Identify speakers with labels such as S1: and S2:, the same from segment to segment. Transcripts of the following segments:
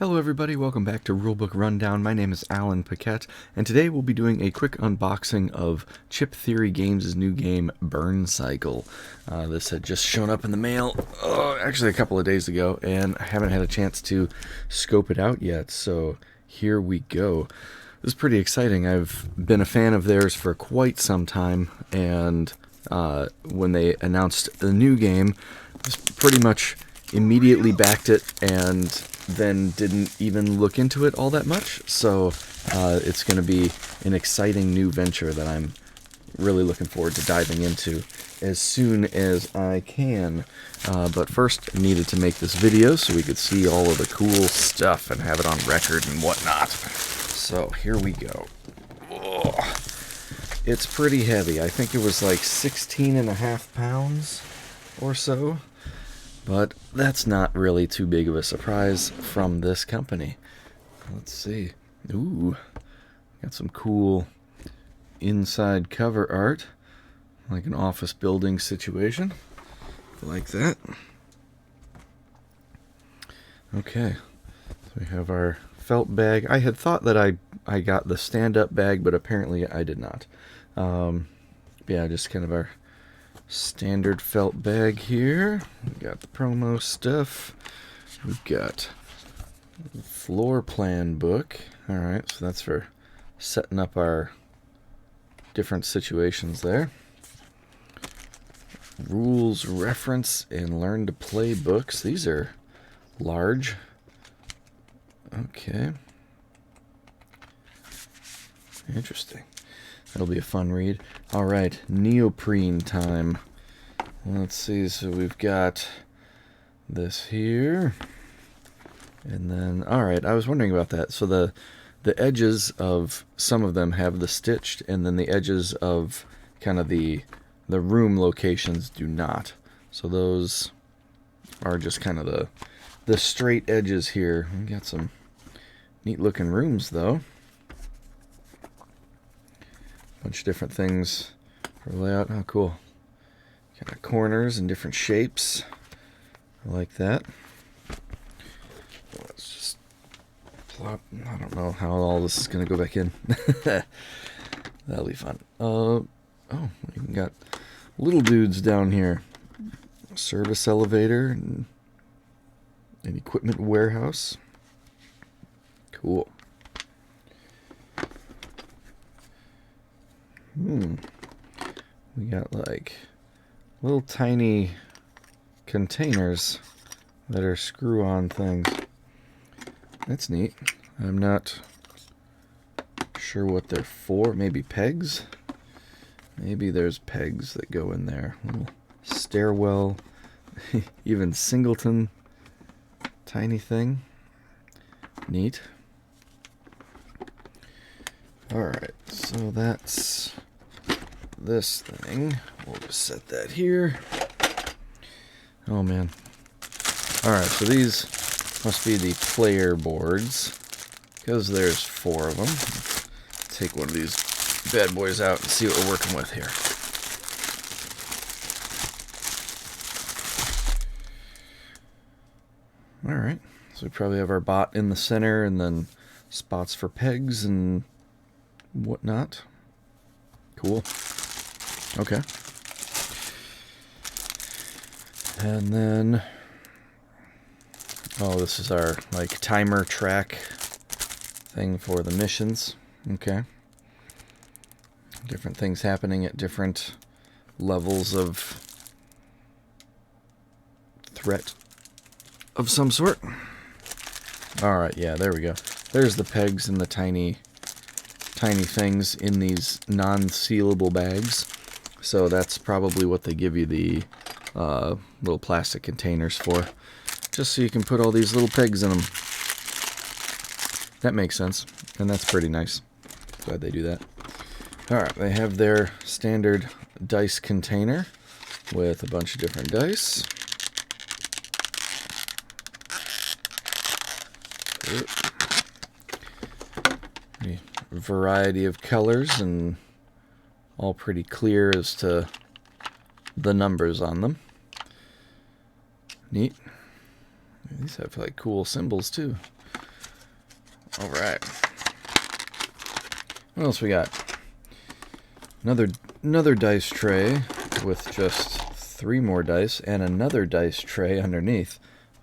S1: Hello everybody, welcome back to Rulebook Rundown. My name is Alan Paquette, and today we'll be doing a quick unboxing of Chip Theory Games' new game, Burncycle. This had just shown up in the mail, actually a couple of days ago, and I haven't had a chance to scope it out yet, so here we go. This is pretty exciting. I've been a fan of theirs for quite some time, and when they announced the new game, I was pretty much immediately backed it and then didn't even look into it all that much. So it's going to be an exciting new venture that I'm really looking forward to diving into as soon as I can. But first, I needed to make this video so we could see all of the cool stuff and have it on record and whatnot. So here we go. Oh, it's pretty heavy. I think it was like 16.5 pounds or so. But that's not really too big of a surprise from this company. Let's see. Ooh, got some cool inside cover art, like an office building situation. Like that. Okay, so we have our felt bag. I had thought that I got the stand-up bag, but apparently I did not. Yeah, just kind of our standard felt bag here. We got the promo stuff. We've got the floor plan book. Alright, so that's for setting up our different situations there. Rules, reference, and learn to play books. These are large. Okay. Interesting. That'll be a fun read. Alright, neoprene time. Let's see, so we've got this here. And then, alright, I was wondering about that. So the edges of some of them have the stitched, and then the edges of kind of the room locations do not. So those are just kind of the straight edges here. We got some neat looking rooms though. Bunch of different things for layout. Oh, cool. Kind of corners in different shapes. I like that. Let's just plop. I don't know how all this is going to go back in. That'll be fun. Oh, we even got little dudes down here. Service elevator and an equipment warehouse. Cool. We got like little tiny containers that are screw-on things. That's neat. I'm not sure what they're for. Maybe pegs? Maybe there's pegs that go in there. Little stairwell. Even singleton. Tiny thing. Neat. Alright, so that's this thing. We'll just set that here. Oh man. Alright, so these must be the player boards, because there's 4 of them. Let's take one of these bad boys out and see what we're working with here. Alright, so we probably have our bot in the center and then spots for pegs and whatnot. Cool. Okay. And then, oh, this is our like timer track thing for the missions. Okay. Different things happening at different levels of threat of some sort. Alright, yeah, there we go. There's the pegs and the tiny things in these non-sealable bags. So that's probably what they give you the little plastic containers for. Just so you can put all these little pegs in them. That makes sense. And that's pretty nice. Glad they do that. Alright, they have their standard dice container with a bunch of different dice. A variety of colors and all pretty clear as to the numbers on them. Neat. These have like cool symbols too. All right. What else we got? Another dice tray with just 3 more dice and another dice tray underneath.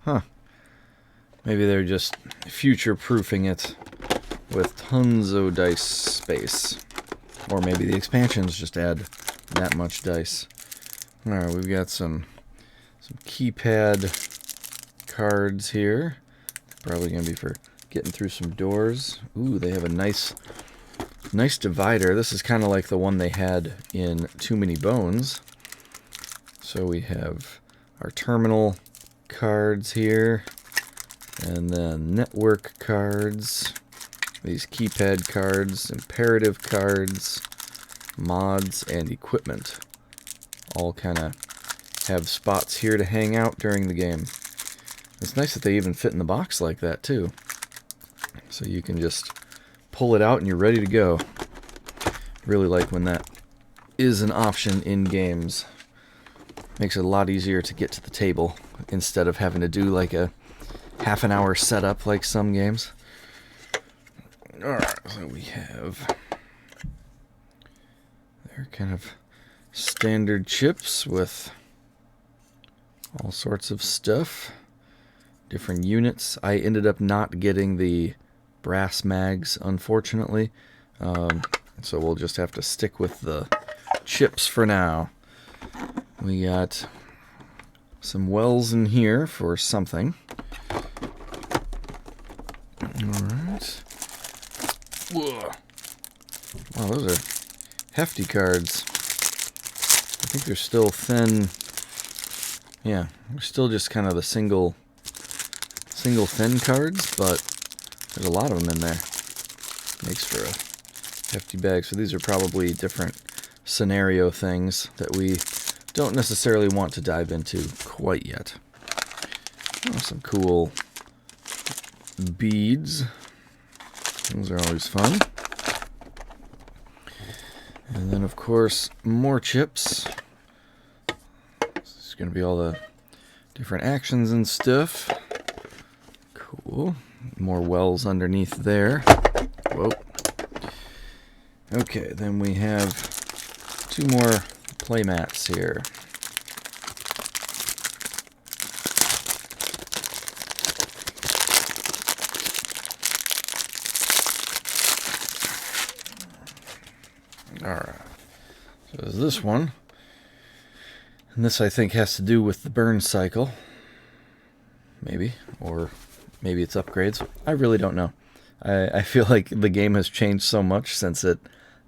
S1: Huh. Maybe they're just future-proofing it with tons of dice space. Or maybe the expansions just add that much dice. Alright, we've got some keypad cards here. Probably going to be for getting through some doors. Ooh, they have a nice divider. This is kind of like the one they had in Too Many Bones. So we have our terminal cards here, and then network cards, these keypad cards, imperative cards, mods, and equipment. All kind of have spots here to hang out during the game. It's nice that they even fit in the box like that too. So you can just pull it out and you're ready to go. Really like when that is an option in games. Makes it a lot easier to get to the table instead of having to do like a half an hour setup like some games. Alright, so we have they're kind of standard chips with all sorts of stuff. Different units. I ended up not getting the brass mags, unfortunately. So we'll just have to stick with the chips for now. We got some wells in here for something. Alright. Wow, those are hefty cards. I think they're still thin. Yeah, they're still just kind of the single thin cards, but there's a lot of them in there. Makes for a hefty bag. So these are probably different scenario things that we don't necessarily want to dive into quite yet. Oh, some cool beads. Those are always fun. And then, of course, more chips. This is going to be all the different actions and stuff. Cool. More wells underneath there. Whoa. Okay, then we have 2 more play mats here. Alright, so there's this one, and this I think has to do with the Burncycle, maybe, or maybe it's upgrades. I really don't know. I feel like the game has changed so much since the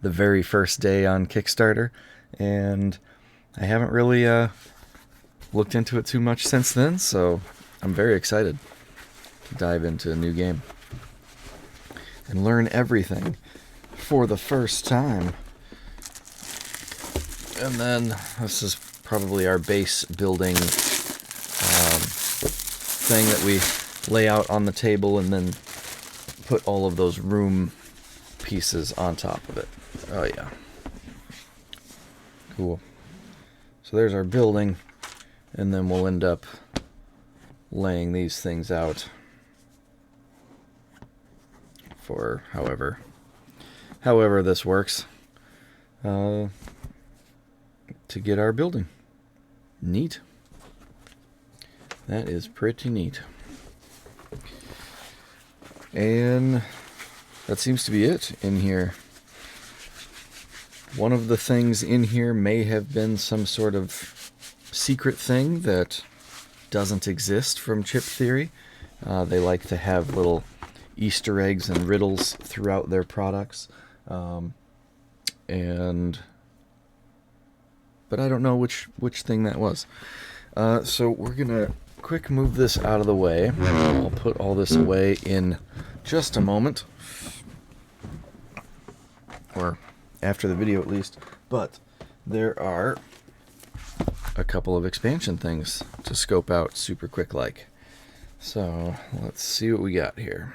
S1: very first day on Kickstarter, and I haven't really looked into it too much since then, so I'm very excited to dive into a new game and learn everything for the first time. And then this is probably our base building thing that we lay out on the table and then put all of those room pieces on top of it. Oh yeah. Cool. So there's our building, and then we'll end up laying these things out for however this works. To get our building. Neat. That is pretty neat. And that seems to be it in here. One of the things in here may have been some sort of secret thing that doesn't exist from Chip Theory. They like to have little Easter eggs and riddles throughout their products. But I don't know which thing that was. So we're gonna quick move this out of the way. I'll put all this away in just a moment, or after the video at least. But there are a couple of expansion things to scope out super quick like. So let's see what we got here.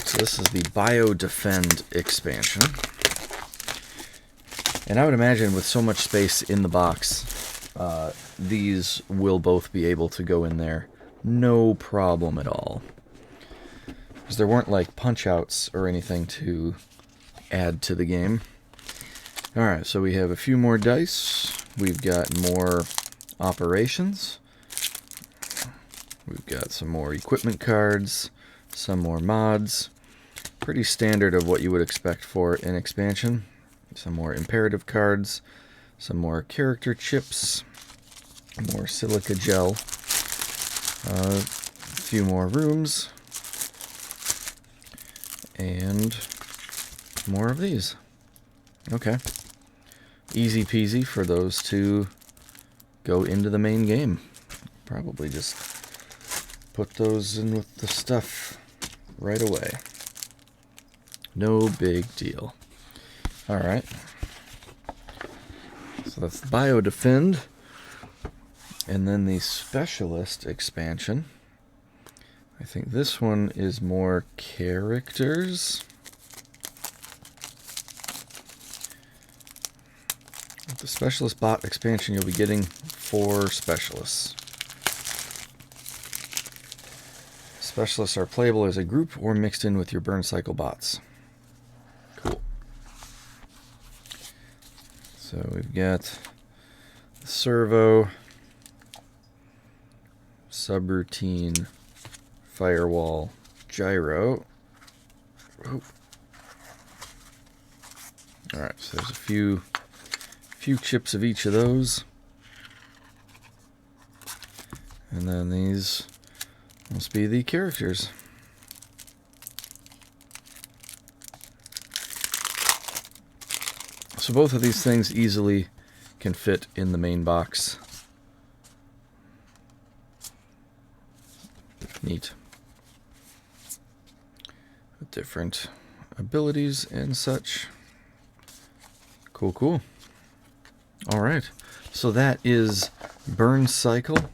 S1: So this is the Bio Defend expansion. And I would imagine with so much space in the box, these will both be able to go in there no problem at all. Because there weren't like punch outs or anything to add to the game. Alright, so we have a few more dice. We've got more operations. We've got some more equipment cards, some more mods. Pretty standard of what you would expect for an expansion. Some more imperative cards, some more character chips, more silica gel, a few more rooms, and more of these. Okay. Easy peasy for those to go into the main game. Probably just put those in with the stuff right away. No big deal. Alright. So that's Biodefend. And then the Specialist expansion. I think this one is more characters. With the Specialist bot expansion, you'll be getting 4 specialists. Specialists are playable as a group or mixed in with your Burncycle bots. Cool. So we've got the servo, subroutine, firewall, gyro. Oop. Alright, so there's a few chips of each of those. And then these must be the characters. So both of these things easily can fit in the main box. Neat. Different abilities and such. Cool, cool. Alright, so that is Burncycle,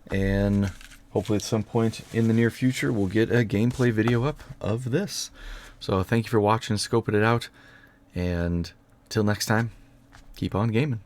S1: and hopefully at some point in the near future we'll get a gameplay video up of this. So thank you for watching, scoping it out, and till next time, keep on gaming.